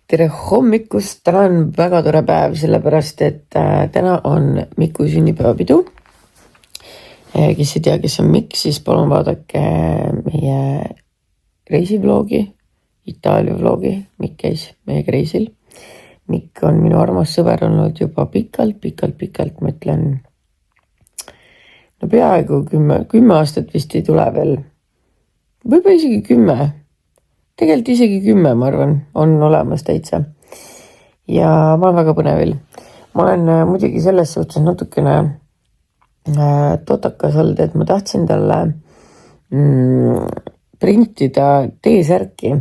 Tere hommikust, täna on väga tore päev, sellepärast et täna on Miku sünnipäevapidu. Kes ei tea, kes on Mikk, siis palun vaadake meie reisivlogi, Itaalia vlogi. Mikk käis meiega reisil. Mikk on minu armas sõber olnud juba pikalt, ma ütlen, no peaaegu 10 aastat vist ei tule veel. Võib-olla isegi 10. Tegelikult isegi 10, ma arvan, on olemas täitsa. Ja ma olen väga põnevil. Ma olen muidugi selles suhtes natukene totakas olnud, et ma tahtsin talle printida T-särki.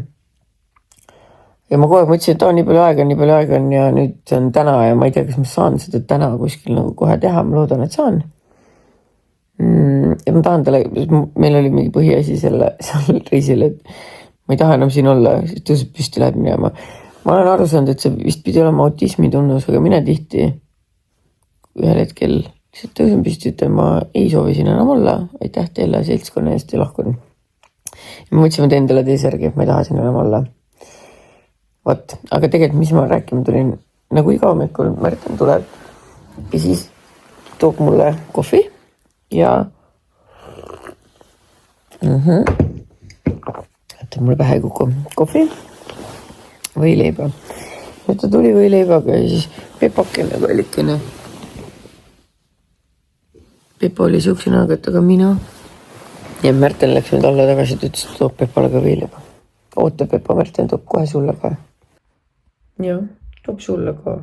Ja ma kogu aeg mõtlesin, et nii palju aega on ja nüüd on täna ja ma ei tea, kas ma saan seda täna kuskil nagu kohe teha. Ma loodan, et saan. Ja ma tahan talle, meil oli mingi põhiasi seal reisil, et ma ei taha enam siin olla, siis tõuseb püsti läheb minema. Ma olen aru saanud, et see vist pidi olema autismi tunnus, aga mine tihti ühel hetkel lihtsalt tõusen püsti, et ma ei soovi siin enam olla. Aitäh teile seltskonna eest ja lahkun. Ja ma mõtlesin, ma teen talle T-särgi, et ma ei taha siin enam olla. Vot, aga tegelikult, mis ma rääkima tulin, nagu iga hommikul Märten tuleb ja siis toob mulle kohvi ja et mulle pähe ei kuku kohvi, võileiba. Nüüd ta tuli võileibaga ja siis pepakene kallikene. Pepa oli siukse näoga, et aga mina. Ja Märten läks nüüd alla tagasi, et ütles, et toob Pepale ka võileiba. Oota Pepa, Märten toob kohe sulle ka. Jah, toob sulle ka.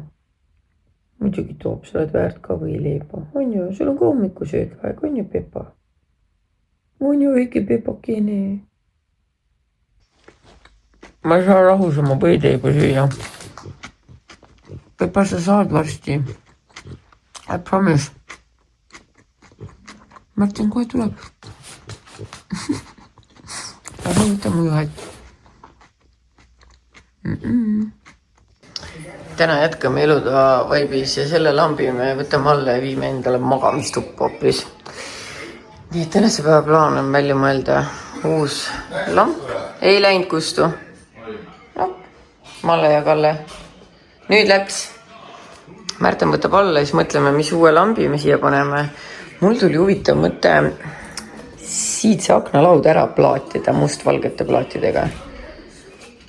Muidugi toob, sa oled väärt ka võileiba. On ju, sul on ka hommikusöögi aeg, on ju Pepa? On ju õige Pepakene. Ma ei saa rahus oma võileiba süüa. Pepa, sa saad varsti. I promise. Märten kohe tuleb. Aga võta mu juhet. Täna jätkame elutoa vaibis ja selle lambi me võtame alla ja viime endale magamistuppa hoopis. Nii et tänase päeva plaan on välja mõelda uus lamp. Ei läinud kustu. Malle ja Kalle. Nüüd läks. Märten võtab alla ja siis mõtleme, mis uue lambi me siia paneme. Mul tuli huvitav mõte siit see aknalaud ära plaatida mustvalgete plaatidega.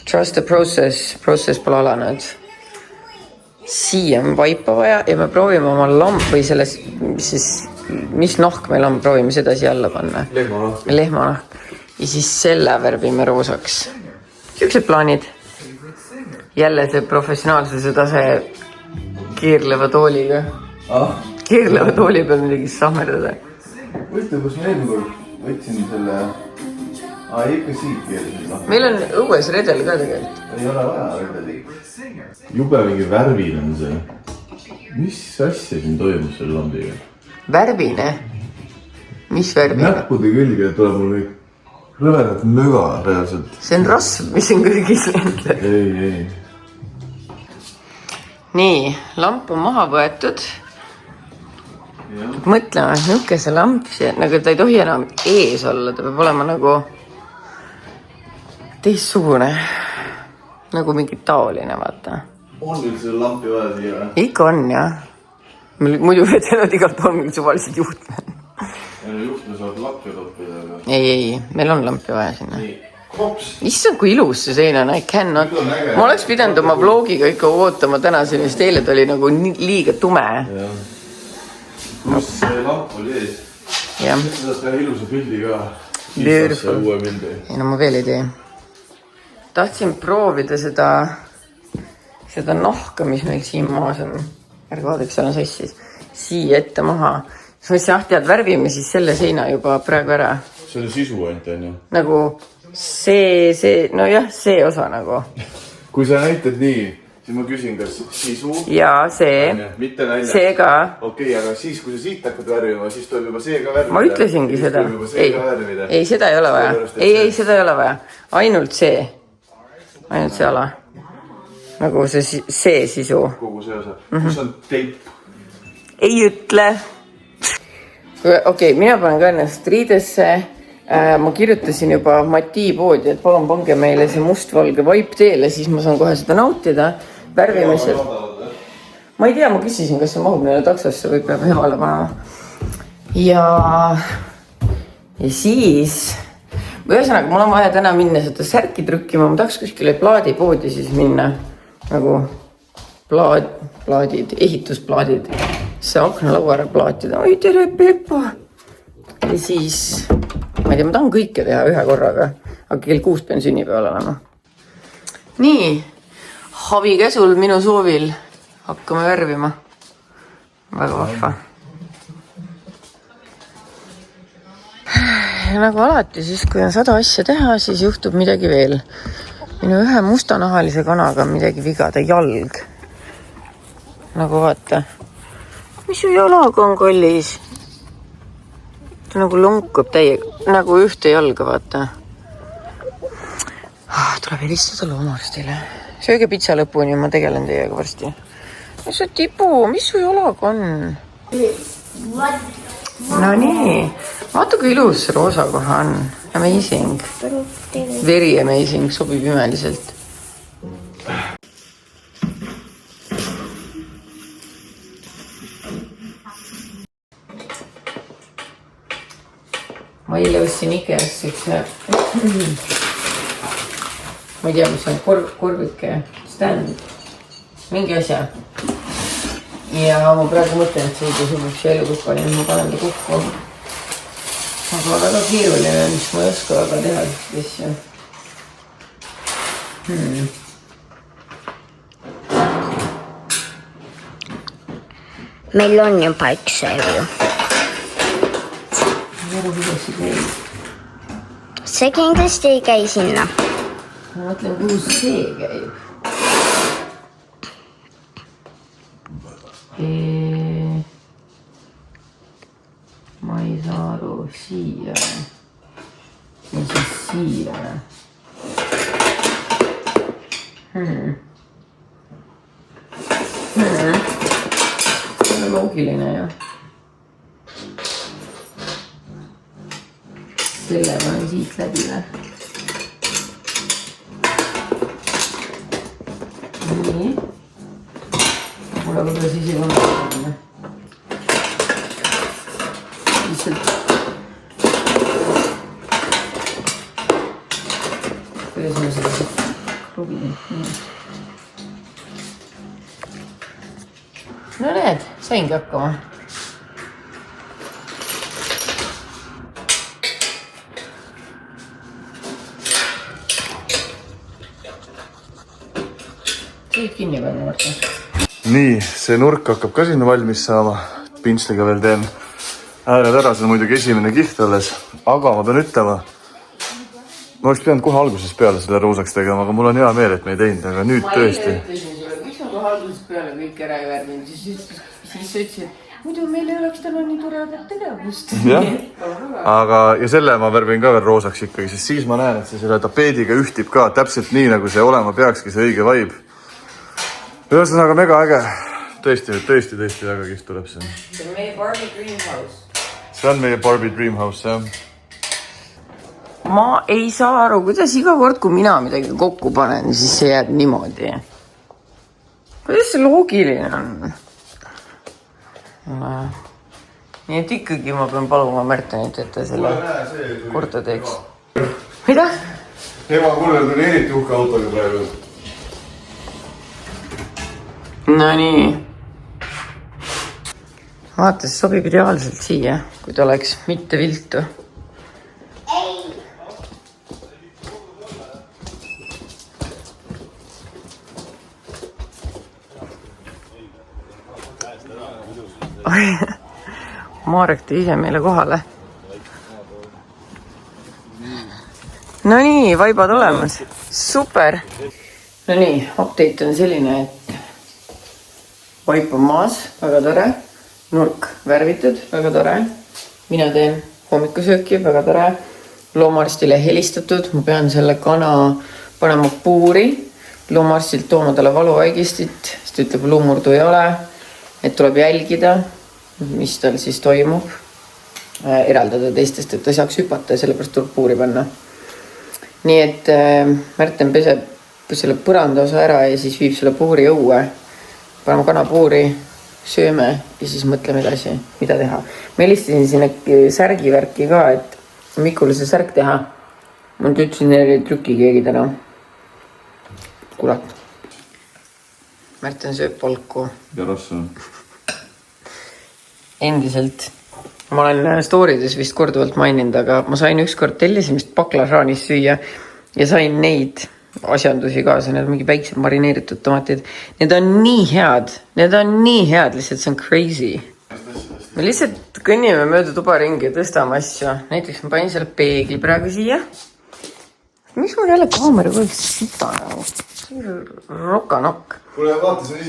Trust the process pole alanud. Siia on vaipa vaja ja me proovime oma lamp või selles, mis nahk meil on, proovime seda siia alla panna. Lehmanahk. Ja siis selle värvime roosaks. Siuksed plaanid. Jälle see professionaalsuse tase keerleva tooliga. Keerleva tooli peal midagi sammerdada. Võtta, kus ma eelmine võtsin selle... ikka siit keerleda. Meil on õues redel ka tegelikult. Ei ole vaja redeli. Jube mingi värvin on see. Mis asja siin toimus selle lambiga? Värvine? Mis värvine? Näppude külge tuleb mul kõik rõvedat möga reaalselt. See on rasv, mis on kõigis lendle. Ei. Nii, lamp on maha võetud. Mõtleme, nuke see lamp, nagu ta ei tohi enam ees olla, ta peab olema nagu teistsugune, nagu mingi taoline, vaata. On nüüd selle lampi vaja siia? Ikka on, jah. Muidu vedelnud igalt on meil suvalised juhtmed. Juhtme saab lampi toppida, aga... Ei, meil on lampi vaja sinna. Nii, kops! Issand, kui ilus see sein on, I cannot. Ma oleks pidanud oma vlogiga ikka ootama tänaseni, sest eile ta oli nagu liiga tume. Kus see lamp oli ees? Jah. Sa saad teha ilusa pildi ka. Beautiful. Uue pildi. Ei, no ma veel ei tee. Tahtsin proovida seda nahka, mis meil siin maas on. Ärge vaadaks, seal on sassis. Siia ette maha. Siis ma tead, värvime siis selle seina juba praegu ära. See on sisu ainult, on ju? Nagu see, no jah, see osa nagu. Kui sa näitad nii, siis ma küsin, kas sisu... Jaa, see. Mitte nalja. See ka. Okei, aga siis, kui sa siit hakkad värvima, siis tuleb juba see ka värvida. Ma ütlesingi seda. Ei, seda ei ole vaja. Ei, seda ei ole vaja. Ainult see ala. Nagu see sisu. Kogu see osa. Kus on teip? Ei ütle. Okei, mina panen ka ennast riidesse ma kirjutasin juba Mati poodi, et palun pange meile see mustvalge vaip teele, siis ma saan kohe seda nautida. Värvimisel. Ma ei tea, ma küsisin, kas see mahub neile taksosse või peab hevale panema. Ja siis, ühesõnaga, mul on vaja täna minna seda särki trükkima, ma tahaks kuskile plaadipoodi siis minna, nagu plaadid, ehitusplaadid, see aknalaua ära plaatida. Oi, tere, Peppa! Ja siis, ma ei tea, ma tahan kõike teha ühe korraga, aga kell 6 pean sünnipäeval olema. Nii, Havi käsul minu soovil hakkame värvima. Väga vahva. Ja nagu alati, siis kui on 100 asja teha, siis juhtub midagi veel. Minu ühe mustanahalise kanaga on midagi viga, ta jalg. Nagu vaata. Mis su jalaga on, kallis? Ta nagu lonkab täiega, nagu ühte jalga, vaata. Tuleb helistada loomarstile. Sööge pitsa lõpuni, ma tegelen teiega varsti. Mis su tipu, mis su jalaga on? No nii, vaata kui ilus roosa koha on. Amazing. Very amazing, sobib imeliselt. Ma eile ostsin Ikeas üks, ma ei tea, mis on korvike stand, mingi asja. Ja ma praegu mõtlen, et see sobib see elukukka, nii ma panen ta kukku. Aga väga keeruline, mis ma ei oska väga teha asja. Meil on juba üks ju. See kindlasti ei käi sinna. Ma mõtlen, kuhu see käib. Ma ei saa aru, siia. Ja siis siia. See on loogiline, jah. Selle panen siit läbile. Nii. Mulle võtta siis ei võtta. Lihtsalt. Kuidas ma seda krubin? No näed, saingi hakkama. Kinni panna, Marta. Nii, see nurk hakkab ka sinna valmis saama. Pintsliga veel teen hääled ära, see on muidugi esimene kiht alles. Aga ma pean ütlema, ma oleks pidanud kohe alguses peale selle roosaks tegema, aga mul on hea meel, et me ei teinud, aga nüüd tõesti. Ma ütlesin sulle, miks ma kohe alguses peale kõik ära ei värvinud, siis ütlesin, muidu meil ei oleks täna nii toredat tegevust. Jah, aga ja selle ma värvin ka veel roosaks ikkagi, sest siis ma näen, et see selle tapeediga ühtib ka täpselt nii, nagu see olema peakski, see õige vibe. Ühesõnaga mega äge. Tõesti väga kihvt tuleb see. See on meie Barbie Dreamhouse. See on meie Barbie Dreamhouse, jah. Ma ei saa aru, kuidas iga kord, kui mina midagi kokku panen, siis see jääb niimoodi. Kuidas see loogiline on? Nii et ikkagi ma pean paluma Märtenit, et ta selle korda teeks. Mida? Ema kuule, tuli eriti uhke autoga praegu. No nii. Vaata, see sobib ideaalselt siia, kui ta oleks mitte viltu. Marek tõi ise meile kohale. No nii, vaibad olemas. Super. No nii, update on selline, et vaip on maas, väga tore. Nurk värvitud, väga tore. Mina teen hommikusööki, väga tore. Loomaarstile helistatud, ma pean selle kana panema puuri. Loomaarstilt tooma talle valuvaigistit, sest ütleb, luumurdu ei ole. Et tuleb jälgida, mis tal siis toimub. eraldada teistest, et ta saaks hüpata ja sellepärast tuleb puuri panna. Nii et Märten peseb selle põranda osa ära ja siis viib selle puuri õue. Paneme kanapuuri, sööme ja siis mõtleme edasi, mida teha. Ma helistasin sinna särgivärki ka, et Mikule see särk teha. Ma nüüd ütlesin, et ei trüki keegi täna. Kurat. Märten sööb polku. Ja rassu. Endiselt. Ma olen storydes vist korduvalt maininud, aga ma sain ükskord tellisimist baklažaanis süüa ja sain neid asjandusi kaasa, need on mingi väiksed marineeritud tomatid. Need on nii head, lihtsalt see on crazy. Me lihtsalt kõnnime mööda tuba ringi ja tõstame asju. Näiteks ma panin selle peegli praegu siia. Miks mul jälle kaamera võiks sita nagu? Rokanokk.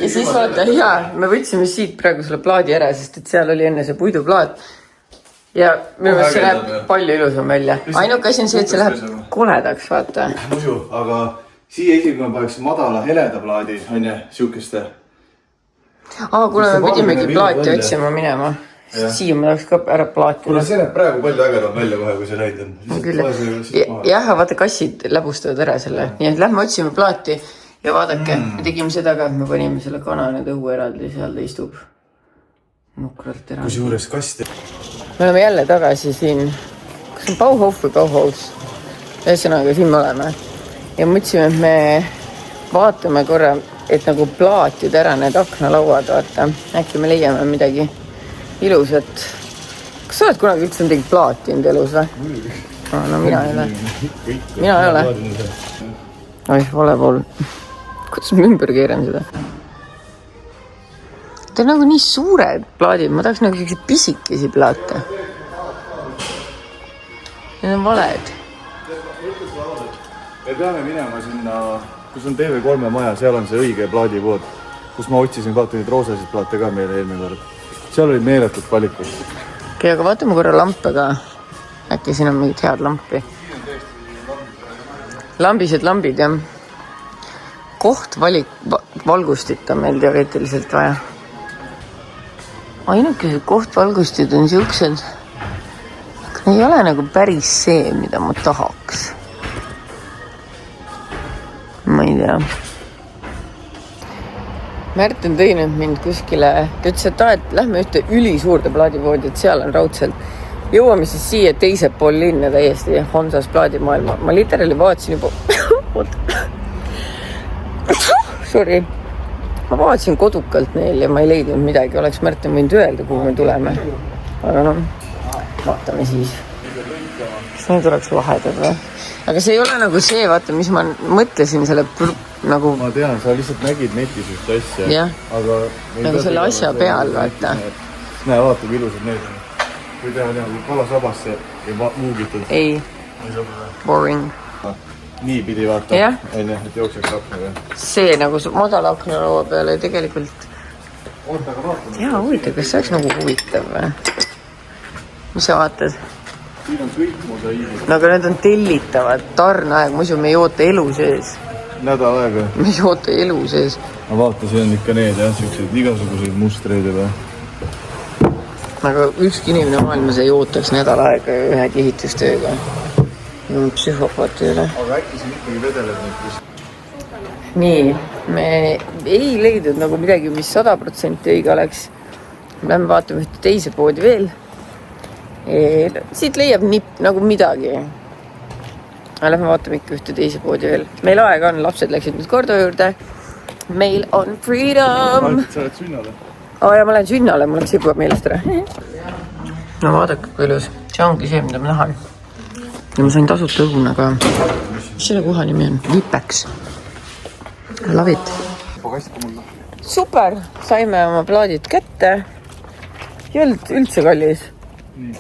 Ja siis vaata, me võtsime siit praegu selle plaadi ära, sest et seal oli enne see puiduplaat. Ja minu meelest see läheb palju ilusam välja. Ainuke asi on see, et see läheb koledaks, vaata. Muidu, aga siia isegi ma paneks madala heleda plaadi, on ju, siukeste. Kuna me pidimegi plaati otsima minema. Siia ma tahaks ka ära plaatida. Kuule, see näeb praegu palju ägedam välja kohe, kui see näid on. Jah, vaata kassid läbustavad ära selle. Nii et lähme otsime plaati ja vaadake. Me tegime seda ka, et me panime selle kana nüüd õue eraldi, seal ta istub. Nukralt eraldi. Kus juures kasti. Me oleme jälle tagasi siin. Kas on Bauhof või Bauhaus? Ühesõnaga, siin me oleme. Ja mõtlesime, et me vaatame korra, et nagu plaatida ära need aknalauad, vaata. Äkki me leiame midagi ilusat. Kas sa oled kunagi üldse midagi plaatinud elus või? No mina ei ole. Mina ei ole. Oih, vale pool. Kuidas ma ümber keeran seda? Ta on nagu nii suured plaadid. Ma tahaks nagu sellised pisikesi plaate. Need on valed. Me peame minema sinna, kus on TV3 maja, seal on see õige plaadipood, kus ma otsisin, vaata neid roosasid plaate ka meile eelmine kord. Seal olid meeletud valikud. Okei, aga vaatame korra lampe ka. Äkki siin on mingit head lampi. Lambised lambid, jah. Koht valgustit on meil teoreetiliselt vaja. Ainukesed kohtvalgustid on siuksed. Ei ole nagu päris see, mida ma tahaks. Ma ei tea. Märten tõi nüüd mind kuskile. Ta ütles, et lähme ühte ülisuurde plaadipoodi, et seal on raudselt. Jõuame siis siia teise pool linna täiesti Honsas plaadimaailma. Ma literally vaatasin juba... Sorry. Ma vaatasin kodukalt neil ja ma ei leidnud midagi. Oleks Märten võinud öelda, kuhu me tuleme. Aga noh, vaatame siis. Kas need oleks lahedad või? Aga see ei ole nagu see, vaata, mis ma mõtlesin selle nagu... Ma tean, sa lihtsalt nägid netis üht asja. Jah, nagu selle asja peal, vaata. Näe, vaata, kui ilusad need on. Kui teha kui kalasabasse ja muugitud. Ei, boring. Nii pidi vaata, enne, et jookseks aknaga. See nagu madala aknalaua peale tegelikult... Jaa, huvitav, kas see oleks nagu huvitav või? Mis sa vaatad? Siin on kõik mosaiigid. No aga need on tellitavad, tarnaeg, muidu me ei oota elu sees. Nädal aega. Me ei oota elu sees. Ma vaata, see on ikka need, jah, siuksed igasuguseid mustreid juba. Aga ükski inimene maailmas ei ootaks nädal aega ühe kihitustööga. Psühhopaati üle. Aga äkki siin ikkagi vedeleb nüüd kus? Nii, me ei leidnud nagu midagi, mis 100% õige oleks. Lähme vaatame ühte teise poodi veel. Siit leiab nagu midagi. Lähme vaatame ikka ühte teise poodi veel. Meil aega on, lapsed läksid nüüd korda juurde. Meil on freedom! Sa oled sünnale? Ja ma lähen sünnale, mul läks juba meelest ära. No vaadake, kui ilus. See ongi see, mida ma tahan. Ja ma sain tasuta õun, aga mis selle koha nimi on? Vipeks. Love it. Super, saime oma plaadid kätte. Ei olnud üldse kallis.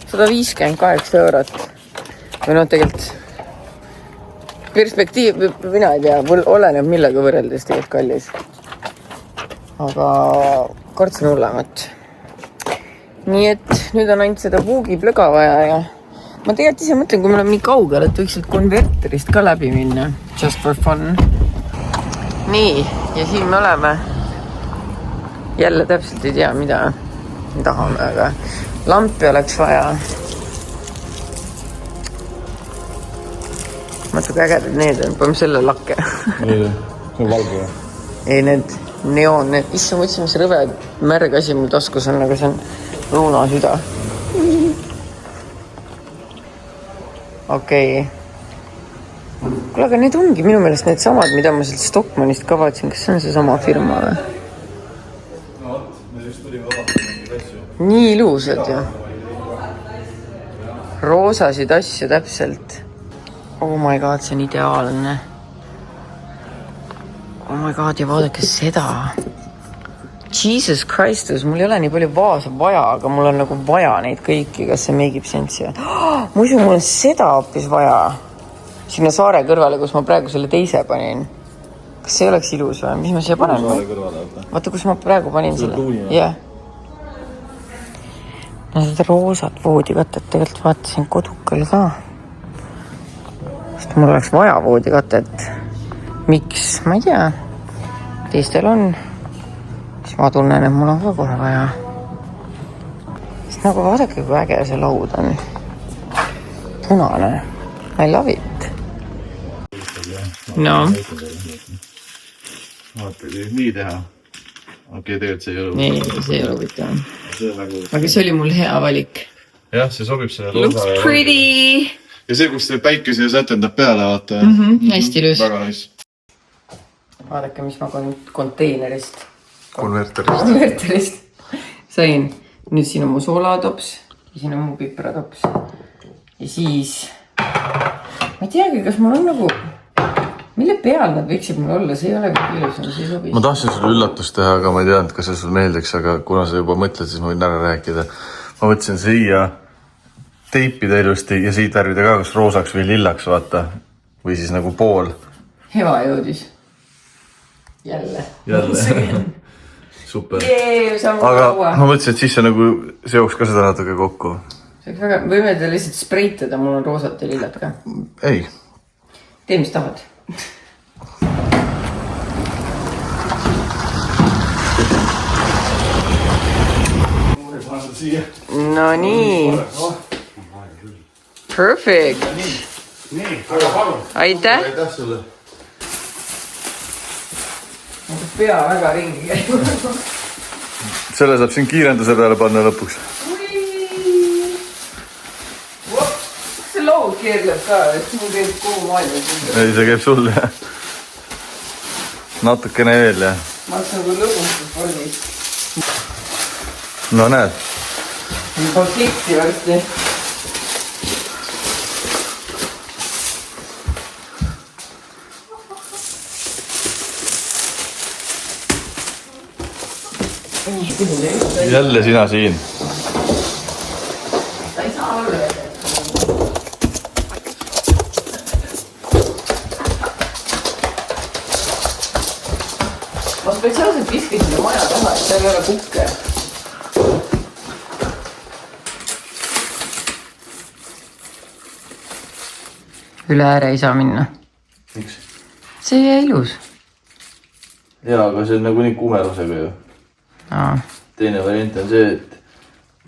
158 €. Või tegelikult perspektiiv, mina ei tea, oleneb millega võrreldes tegelikult kallis. Aga kartsin hullemat. Nii et nüüd on ainult seda vuugiplöga vaja ja ma tegelikult ise mõtlen, kui me oleme nii kaugel, et võiks konverterist ka läbi minna. Just for fun. Nii, ja siin me oleme. Jälle täpselt ei tea, mida me tahame, aga lampi oleks vaja. vaata kui ägedad need on, paneme selle lakke. see on valge või? Ei, need neoon, need, issand, mõtlesin, mis rõve märg asi mul taskus on, aga see on õunasüda. Okei. Kuule, aga need ongi minu meelest need samad, mida ma sealt Stockmannist kavatsin. Kas see on see sama firma või? No vot, me just tulime vaatama mingeid asju. Nii ilusad ju. Roosasid asju täpselt. Oh my god, see on ideaalne. Oh my god, ja vaadake seda. Jesus Christus, mul ei ole nii palju vaasa vaja, aga mul on nagu vaja neid kõiki. Kas see make ib sensi? Muidu mul on seda hoopis vaja. Sinna saare kõrvale, kus ma praegu selle teise panin. Kas see oleks ilus või? Mis ma siia panen? Vaata, kus ma praegu panin selle. Jah. No seda roosat voodikatet tegelikult vaatasin kodukal ka. Sest mul oleks vaja voodikatet. Miks? Ma ei tea. Teistel on. Siis ma tunnen, et mul on ka kohe vaja. Sest nagu vaadake, kui äge see laud on. Punane. I love it. No. Vaata, kui nii teha. Okei, tegelikult see ei ole. Ei, see ei ole huvitav. Aga see oli mul hea valik. Jah, see sobib selle Looks pretty. Ja see, kus see päike siia sätendab peale, vaata. Hästi ilus. Väga nice. Vaadake, mis ma konteinerist. Konverterist. Sain. Nüüd siin on mu soolatops. Ja siin on mu pipratops. Ja siis... Ma ei teagi, kas mul on nagu... Mille peal nad võiksid mul olla? See ei ole kõik ilus, see ei sobi. Ma tahtsin sulle üllatust teha, aga ma ei teadnud, kas see sul meeldiks, aga kuna sa juba mõtled, siis ma võin ära rääkida. Ma võtsin siia teipida ilusti ja siit värvida ka, kas roosaks või lillaks, vaata. Või siis nagu pool. Heva jõudis. Jälle. Super. Aga ma mõtlesin, et siis see nagu seoks ka seda natuke kokku. Võime te lihtsalt spreitada, mul on roosat ja lillat ka. Ei. Tee, mis tahad. No nii. Perfect. Aitäh. Aitäh sulle. Pea väga ringi käib. Selle saab siin kiirenduse peale panna lõpuks. See laud keerleb ka, et mul käib kogu maailma. Ei, see käib sulle. Natukene veel, jah. Ma oleks nagu lõbustus vormis. No näed. Konflikti varsti. Jälle sina siin. Ta ei saa olla. Ma spetsiaalselt viskasin selle maja taha, et seal ei ole kukke. Üle ääre ei saa minna. Miks? See ei ilus. Jaa, aga see on nagu nii kumerusega ju. Teine variant on see, et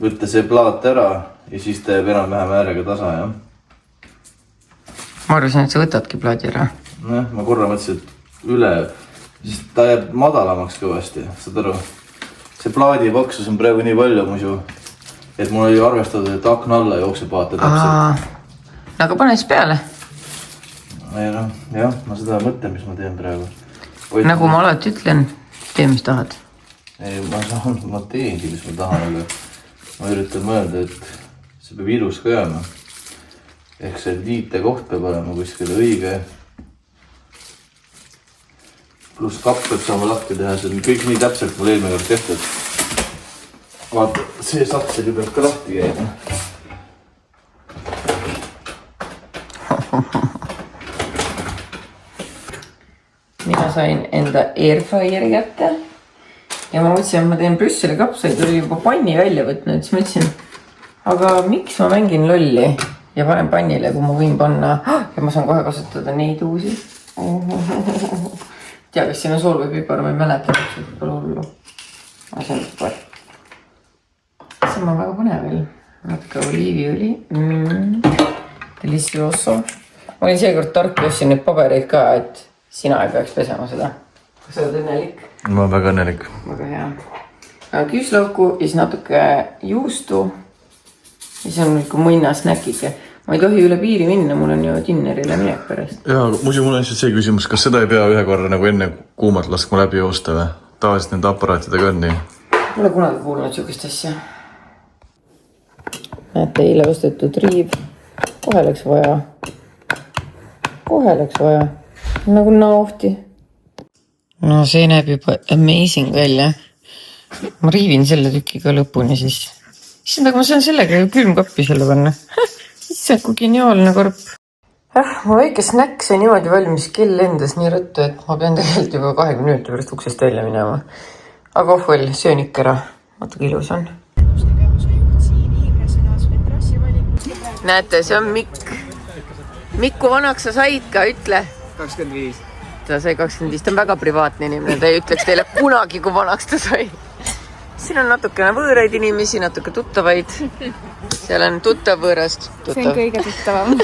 võtta see plaat ära ja siis ta jääb enam-vähem äärega tasa, jah. Ma arvasin, et sa võtadki plaadi ära. Noh, ma korra mõtlesin, et üle, siis ta jääb madalamaks kõvasti, saad aru. See plaadi paksus on praegu nii palju muidu, et mul oli arvestatud, et akna alla jookseb vaata täpselt. No aga pane siis peale. Ei noh, jah, ma seda mõtlen, mis ma teen praegu. Nagu ma alati ütlen, tee mis tahad. Ei, ma teengi, mis ma tahan, aga ma üritan mõelda, et see peab ilus ka jääma. Ehk see liite koht peab olema kuskil õige. Pluss kapp peab saama lahti teha, see on kõik nii täpselt mul eelmine kord tehtud. Vaata, see satseli peab ka lahti käima. Mina sain enda airfryeri kätte. Ja ma mõtlesin, et ma teen Brüsseli kapsaid, oli juba panni välja võtnud, siis mõtlesin, aga miks ma mängin lolli ja panen pannile, kui ma võin panna ja ma saan kohe kasutada neid uusi. Tea, kas siin on sool või pipar, ma ei mäleta, et pole hullu. Ma saan pipar. See on väga põnev veel. Natuke oliiviõli. Delicioso. ma olin seekord tark ja ostsin neid pabereid ka, et sina ei peaks pesema seda. Kas sa oled õnnelik? Ma olen väga õnnelik. Väga hea. Küüslauku ja siis natuke juustu. Ja siis on nagu mõnnasnäkike. Ma ei tohi üle piiri minna, mul on ju dinnerile minek pärast. Jaa, muidu mul on lihtsalt see küsimus, kas seda ei pea ühe korra nagu enne kuumalt laskma läbi joosta või? Tavaliselt nende aparaatidega on nii. Mulle kunagi kuulnud sihukest asja. Näete, eile ostetud riiv. Kohe läks vaja. Nagu naohti. No see näeb juba amazing välja. Ma riivin selle tükiga lõpuni siis. Issand, aga ma saan sellega ju külmkappi selle panna. Issand, kui geniaalne korp. Mu väike snäkk sai niimoodi valmis, kell lendas nii rõttu, et ma pean tegelikult juba 20 minuti pärast uksest välja minema. Aga ohvel, söön ikka ära. Natuke ilus on. Näete, see on Mikk. Mikku vanaks sa said ka, ütle. 25. Ta sai 25, ta on väga privaatne inimene, ta ei ütleks teile kunagi, kui vanaks ta sai. Siin on natukene võõraid inimesi, natuke tuttavaid. Seal on tuttav võõrast. See on kõige tuttavam.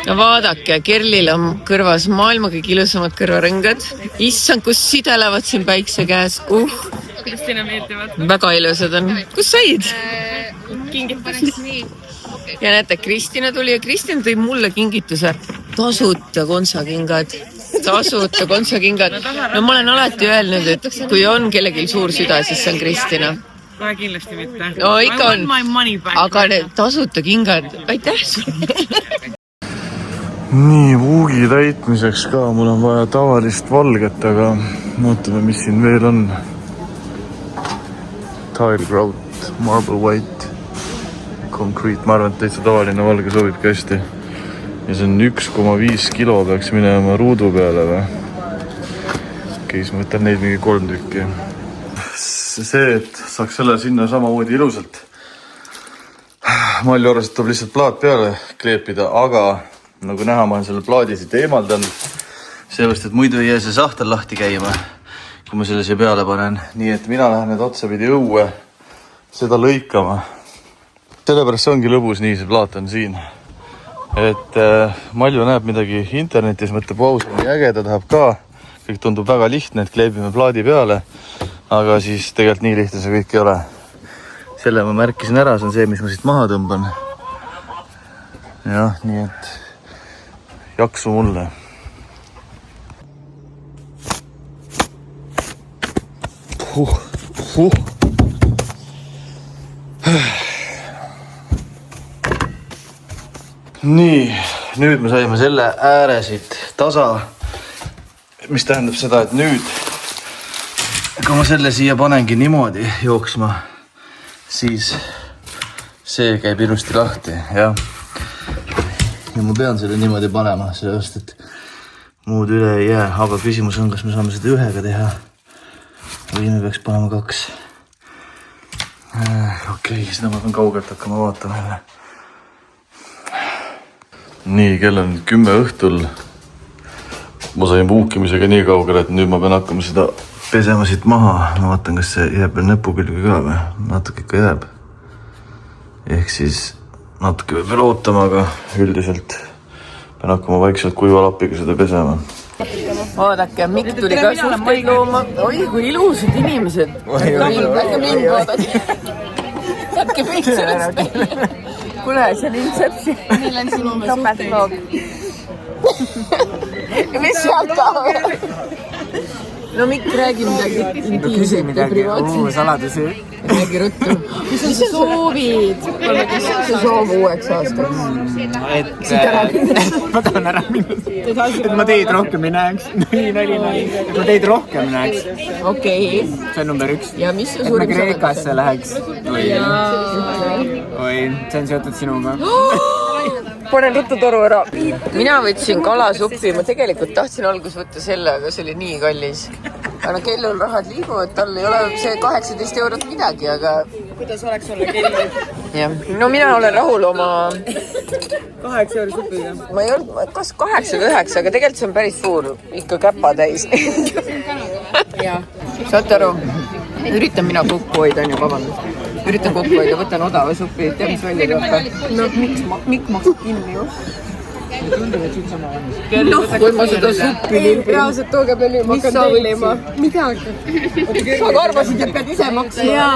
No vaadake, Kerlil on kõrvas maailma kõige ilusamad kõrvarõngad. Issand, kus sidelevad siin päikse käes. Kuidas teile meeldivad? Väga ilusad on. Kus said? Kingituseks nii. Ja näete, Kristina tuli ja Kristina tõi mulle kingituse. Tasuta kontsakingad. No ma olen alati öelnud, et kui on kellelgi suur süda, siis see on Kristina. Kohe kindlasti mitte. No ikka on. Aga need tasuta kingad, aitäh sulle. Nii, vuugi täitmiseks ka. Mul on vaja tavalist valget, aga vaatame, mis siin veel on. Tile grout, marble white, concrete. Ma arvan, et täitsa tavaline valge sobib ka hästi. Ja see on 1,5 kilo peaks minema ruudu peale või? Okei, siis ma võtan neid mingi 3 tükki. See, et saaks selle sinna samamoodi ilusalt. Malju arvas, et tuleb lihtsalt plaat peale kleepida, aga nagu näha, ma olen selle plaadi siit eemaldanud. Sellepärast, et muidu ei jää see sahtel lahti käima, kui ma selle siia peale panen. Nii et mina lähen need otsapidi õue seda lõikama. Sellepärast see ongi lõbus, nii see plaat on siin. Et Malju näeb midagi internetis, mõtleb, vau, see on nii äge, ta tahab ka. Kõik tundub väga lihtne, et kleebime plaadi peale, aga siis tegelikult nii lihtne see kõik ei ole. Selle ma märkisin ära, see on see, mis ma siit maha tõmban. Jah, nii et jaksu mulle. Nii, nüüd me saime selle ääre siit tasa, mis tähendab seda, et nüüd, kui ma selle siia panengi niimoodi jooksma, siis see käib ilusti lahti, jah. Ja ma pean selle niimoodi panema, sellepärast, et muud üle ei jää, aga küsimus on, kas me saame seda ühega teha või me peaks panema 2. Okei, seda ma pean kaugelt hakkama vaatama jälle. Nii, kell on 10 õhtul. Ma sain puukimisega nii kaugele, et nüüd ma pean hakkama seda pesema siit maha. Ma vaatan, kas see jääb veel näpu külge ka või? Natuke ikka jääb. Ehk siis natuke võib veel ootama, aga üldiselt pean hakkama vaikselt kuiva lapiga seda pesema. Vaadake, Mikk tuli ka suhteid looma. Oi, kui ilusad inimesed. Ärge mind vaadake. Ärge mind sellest. Kuule, see on Inception. Meil on siin topeltloog. Mis sealt tahab? No Mikk, räägi midagi intiimset ja privaatset. Saladusi. Räägi ruttu. Mis sa soovid? Mis on see soov uueks aastaks? Ma tahan ära minna. Et ma teid rohkem ei näeks. Et ma teid rohkem näeks. Okei. See on number 1. Ja mis sa et me Kreekasse läheks. Oi, see on seotud sinuga. Panen ruttu toru ära. Mina võtsin kalasuppi. Ma tegelikult tahtsin algus võtta selle, aga see oli nii kallis. Aga kellul rahad liiguvad, tal ei ole see 18 eurot midagi, aga... Kuidas oleks olla kellel? Jah. No mina olen rahul oma... 8 euro supiga. Ma ei olnud, kas 8 või 9, aga tegelikult see on päris suur. Ikka käpa täis. Saate aru? Üritan mina kokku hoida, on ju, vabandust. Üritan kokku hoida, võtan odava supi, tead mis välja lõppa. No, Mikk maksab kinni ju. kui ma seda suppi limpin. Reaalselt tooge palju, ma hakkan tellima. Midagi. Aga arvasid, et pead ise maksma.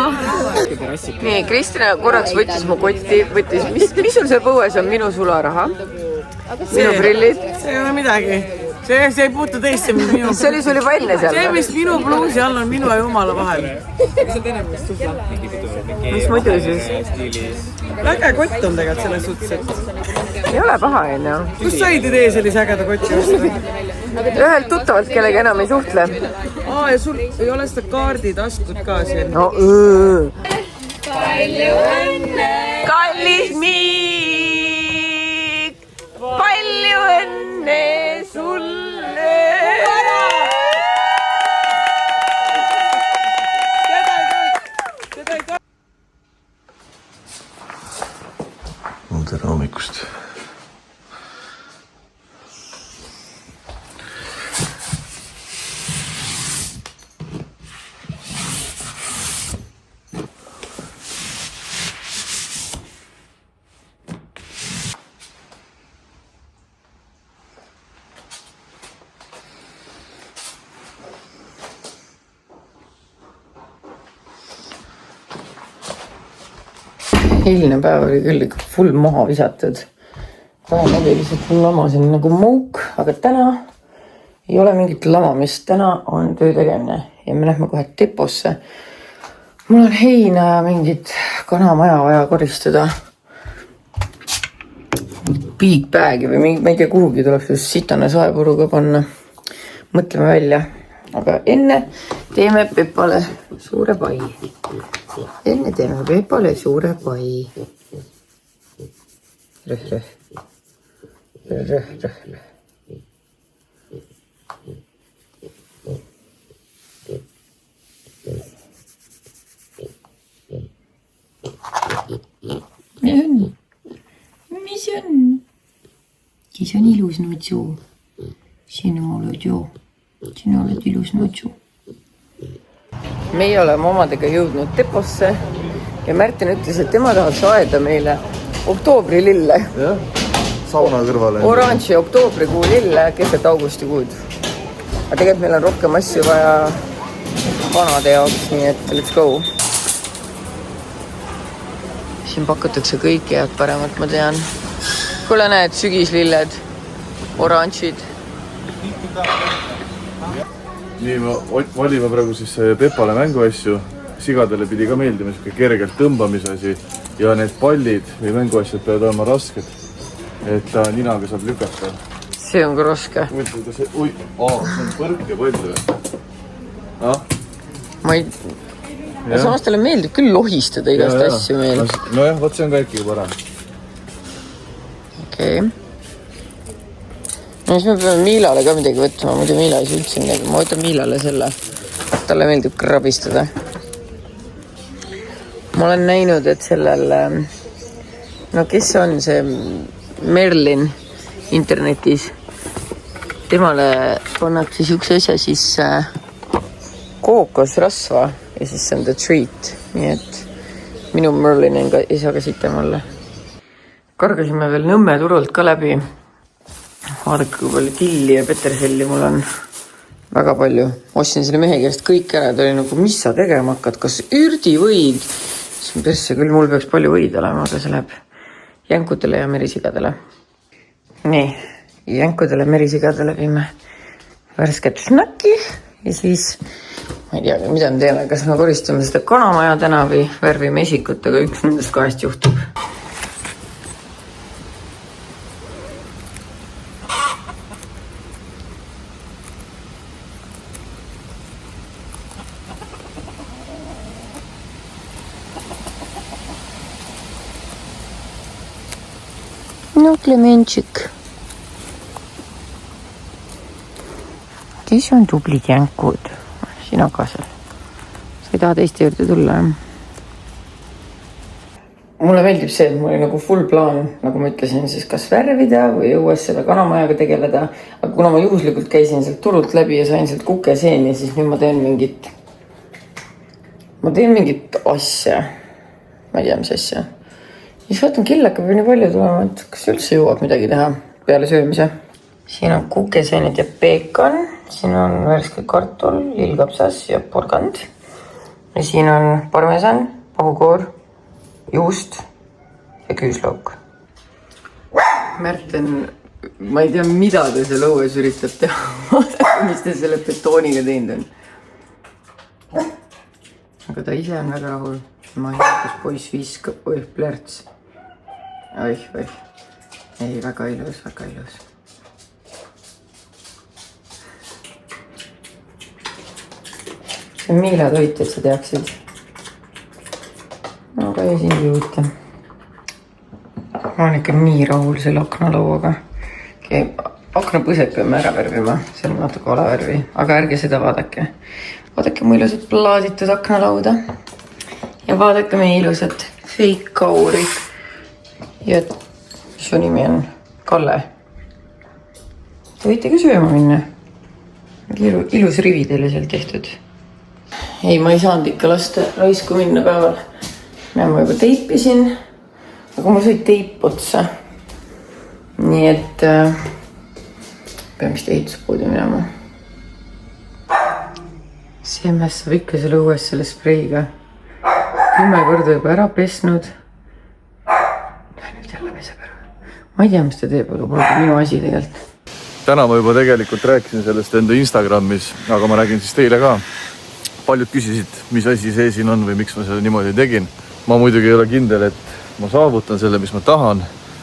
Nii, Kristina korraks võttis mu kotti, mis sul seal põues on? Minu sularaha, minu prillid. See ei ole midagi. See ei puutu teisse, mis minu... See oli sul juba enne seal? See, mis minu pluusi all on minu ja jumala vahel. Mis muidu siis? Äge kott on tegelikult selles suhtes, et... Ei ole paha, enne. Kus said idee sellise ägeda kotti osta? Ühelt tuttavalt, kellega enam ei suhtle. Ja sul ei ole seda kaarditaskut ka siin. No, palju õnne! Kallis Miik! Palju õnne sulle! Tere hommikust. Eilne päev oli küll ikka full maha visatud. Päev oli lihtsalt full lamasin nagu mouk, aga täna ei ole mingit lamamist. Täna on töö tegemine ja me lähme kohe deposse. Mul on heina ja mingit kanamaja vaja koristada. Big bag'i või ma ei tea kuhugi tuleb just sitane saepuruga panna. Mõtleme välja. Aga enne teeme Pepale suure pai. Enne teeme Pepale suure pai. Rõh. Mis on? Kes on ilus nutsu? Sinu oled ju. Sina oled ilus nutsu. Meie oleme omadega jõudnud deposse ja Märten ütles, et tema tahaks aeda meile oktoobrilille. Jah, sauna kõrvale. Oranži oktoobrikuu lille keset augustikuud. Aga tegelikult meil on rohkem asju vaja vanade jaoks, nii et let's go. Siin pakutakse kõike head paremat, ma tean. Kuule näed, sügislilled, oranžid. Nii, me valime praegu siis Pepale mänguasju. Sigadele pidi ka meeldima kergelt tõmbamise asi. Ja need pallid või mänguasjad peavad olema rasked. Et ta ninaga saab lükata. See on ka raske. See on põrk ja palju. Ma ei... Samas talle meeldib küll lohistada igast asju meil. Nojah, võt see on ka ikkagi parem. Okei. No siis me peame Miilale ka midagi võtma, muidu Miila ei saa üldse midagi. Ma võtan Miilale selle. Talle meeldib krabistada. Ma olen näinud, et sellel... No kes on see Merlin internetis? Temale pannakse siukse asja siis kookosrasva ja siis see on the treat. Nii et minu Merlin ei saa ka sitem olla. Kargasime veel Nõmme turult ka läbi. Vaadake, kui palju tilli ja peterselli mul on. Väga palju. Ostsin selle mehe käest kõik ära. Ta oli nagu, mis sa tegema hakkad? Kas ürdivõid? Persse küll, mul peaks palju võid olema, aga see läheb jänkudele ja merisigadele. Nii, jänkudele ja merisigadele viime värsket snaki ja siis ma ei tea, mida me teeme. Kas me koristame seda kanamaja täna või värvime esikut, aga üks nendest kahest juhtub. No, Klemenčik. Kes on tublid jänkud? Sina ka seal. Sa ei taha teiste juurde tulla, Mulle meeldib see, et mul oli nagu full plaan, nagu ma ütlesin, siis kas värvida või õues selle kanamajaga tegeleda. Aga kuna ma juhuslikult käisin sealt turult läbi ja sain sealt kukeseeni, siis nüüd ma teen mingit asja. Ma ei tea, mis asja. Siis vaatan, kell hakkab nii palju tulema, et kas üldse jõuab midagi teha. peale söömise. Siin on kukeseened ja peekon, siin on värske kartul, lillkapsas ja porgand. Ja siin on parmesan, pahukoor, juust ja küüslauk. Märten, ma ei tea, mida ta seal õues üritab teha, mis ta selle betooniga teinud on. Aga ta ise on väga rahul. Ma ei tea, kus poiss viskab, oih, plärts. Oih. Ei, väga ilus, väga ilus. See on miilatoit, et sa teaksid. Aga ei siin juurde. Ma olen ikka nii rahul selle aknalauaga. Aknapõsed peame ära värvima, see on natuke alavärvi, aga ärge seda vaadake. Vaadake mu ilusat plaaditud aknalauda. Ja vaadake meie ilusat fake kauri. Ja mis su nimi on? Kalle. Te võite ka sööma minna. Ilus rivi teile seal tehtud. Ei, ma ei saanud ikka lasta raisku minna päeval. Ma juba teipisin, aga mul sai teip otsa. Nii et pean vist ehituspoodi minema. See mees saab ikka selle õues selle spreiga. 10 korda juba ära pesnud. Nüüd jälle peseb ära. Ma ei tea, mis ta teeb, aga pole minu asi tegelikult. Täna ma juba tegelikult rääkisin sellest enda Instagramis, aga ma räägin siis teile ka. Paljud küsisid, mis asi see siin on või miks ma seda niimoodi tegin. Ma muidugi ei ole kindel, et ma saavutan selle, mis ma tahan,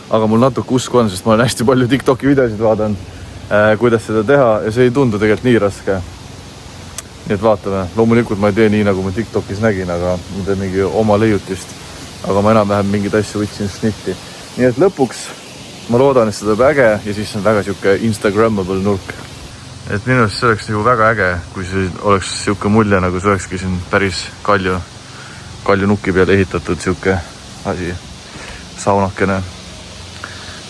aga mul natuke usku on, sest ma olen hästi palju TikToki videosid vaadanud, kuidas seda teha ja see ei tundu tegelikult nii raske. Nii et vaatame. Loomulikult ma ei tee nii, nagu ma TikTokis nägin, aga ma teen mingi oma leiutist. Aga ma enam-vähem mingid asju võtsin snitti. Nii et lõpuks ma loodan, et seda tuleb äge ja siis on väga siuke Instagrammable nurk. Et minu arust see oleks nagu väga äge, kui see oleks siuke mulje, nagu see olekski siin päris kalju nuki peale ehitatud siuke asi, saunakene.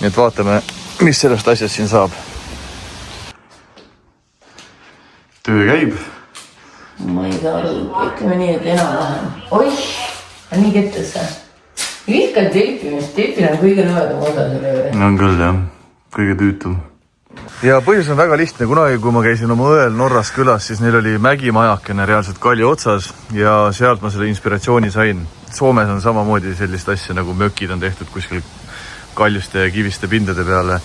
Nii et vaatame, mis sellest asjast siin saab. Töö käib. Ma ei saa aru, ütleme nii, et enam-vähem. Oih, on nii kettesse. Vihkan teipimist, teipil on kõige nõvedam osa selle juurde. On küll, jah. Kõige tüütum. Ja põhjus on väga lihtne. Kunagi, kui ma käisin oma õel Norras külas, siis neil oli mägimajakene reaalselt kalju otsas ja sealt ma selle inspiratsiooni sain. Soomes on samamoodi sellist asja, nagu mökid on tehtud kuskil kaljuste ja kiviste pindade peale.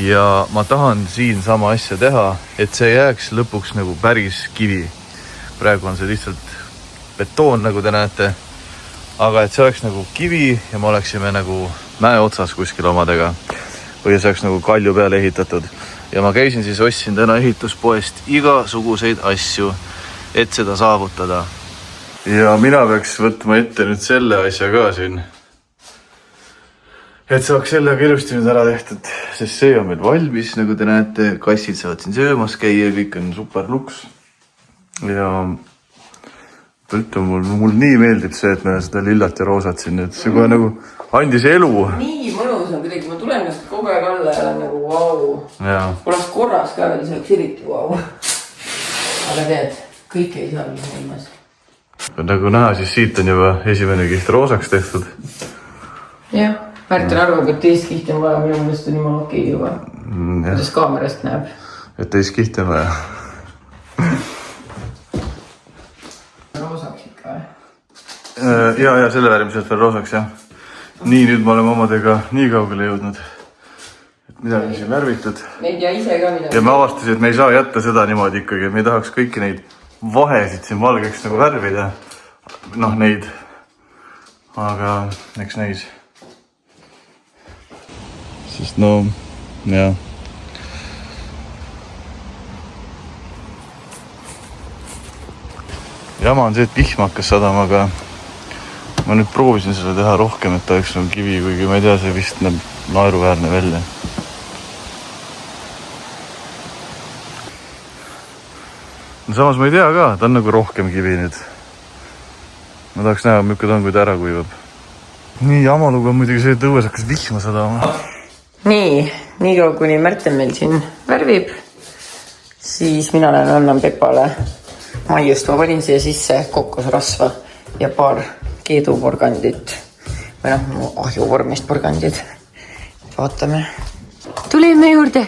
Ja ma tahan siin sama asja teha, et see jääks lõpuks nagu päris kivi. Praegu on see lihtsalt betoon, nagu te näete. Aga et see oleks nagu kivi ja me oleksime nagu mäe otsas kuskil omadega. Või see oleks nagu kalju peale ehitatud. Ja ma käisin siis, ostsin täna ehituspoest igasuguseid asju, et seda saavutada. Ja mina peaks võtma ette nüüd selle asja ka siin. Et saaks sellega ilusti nüüd ära tehtud, sest see on meil valmis, nagu te näete. Kassid saavad siin söömas käia, kõik on super luks. Ja mul nii meeldib see, et meil on seda lillat ja roosat siin nüüd. See kohe nagu andis elu. Nii mõnus on kuidagi, ma tulen just kogu aeg alla ja olen nagu vau. Oleks korras ka veel, see oleks eriti vau. Aga tead, kõik ei saa olla ilmas. Nagu näha, siis siit on juba esimene kiht roosaks tehtud. Jah, Märten arvab, et teist kihti on vaja, minu mõelest on jumal okei juba. Kuidas kaamerast näeb. Et teist kihti on vaja. Roosaks ikka või? Ja selle väärimiselt veel roosaks, jah. Nii, nüüd me oleme omadega nii kaugele jõudnud, et midagi siin värvitud. Neid ja ise ka midagi. Ja me avastasid, et me ei saa jätta seda niimoodi ikkagi, et me ei tahaks kõiki neid vahesid siin valgeks nagu värvida. Noh, neid. Aga eks näis. Sest no, jah. Jama on see, et vihma hakkas sadama, aga ma nüüd proovisin selle teha rohkem, et ta oleks nagu kivi, kuigi ma ei tea, see vist näeb naeruväärne välja. No samas ma ei tea ka, ta on nagu rohkem kivi nüüd. Ma tahaks näha, milline ta on, kui ta ära kuivab. Nii jamalugu on muidugi see, et õues hakkas vihma sadama. Nii kaua kuni Märten meil siin värvib, siis mina annan Pepale maiust. Ma panin siia sisse kokosrasva ja paar keeduporgandit või noh, ahjuvormist porgandid. Vaatame. tulime juurde.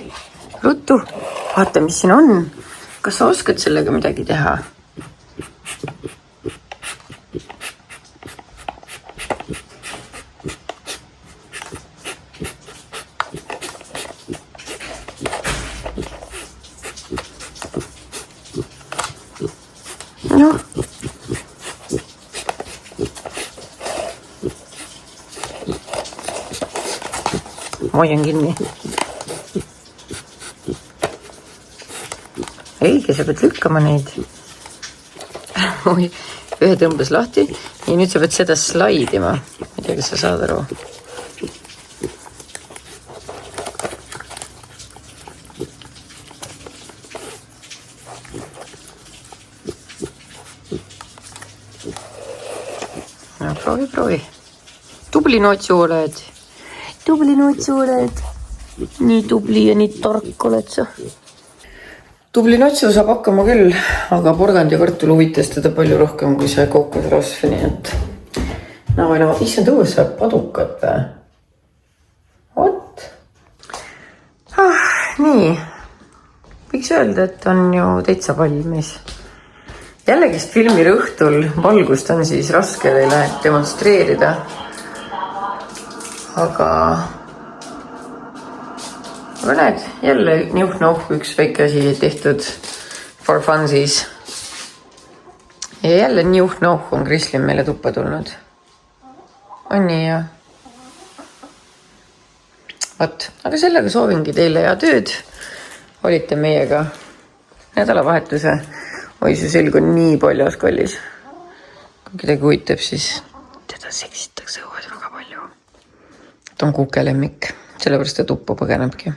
Ruttu. Vaata, mis siin on. Kas sa oskad sellega midagi teha? Noh. Hoian kinni. Õige, sa pead lükkama neid. Ühe tõmbas lahti ja nüüd sa pead seda slaidima. Ma ei tea, kas sa saad aru. No, proovi. Tubli Notsu oled. Nii tubli ja nii tark oled sa. Tubli Notsu saab hakkama küll, aga porgand ja kartul huvitas teda palju rohkem kui see kookosrasv, nii et no, issand õues saab padukat või? What? Nii, võiks öelda, et on ju täitsa valmis. Jällegist filmir õhtul valgust on siis raske teile demonstreerida, aga näed, jälle niuh-nauh üks väike asi tehtud for fun siis. Ja jälle niuh-nauh on Krislin meile tuppa tulnud. On nii ja? Vot, aga sellega soovingi teile ja tööd. Olite meiega nädalavahetuse. Oi, see selg on nii paljas kallis. Kui kedagi huvitab, siis teda seksitakse õues väga palju. Ta on kukelemmik, sellepärast ta tuppa põgenebki.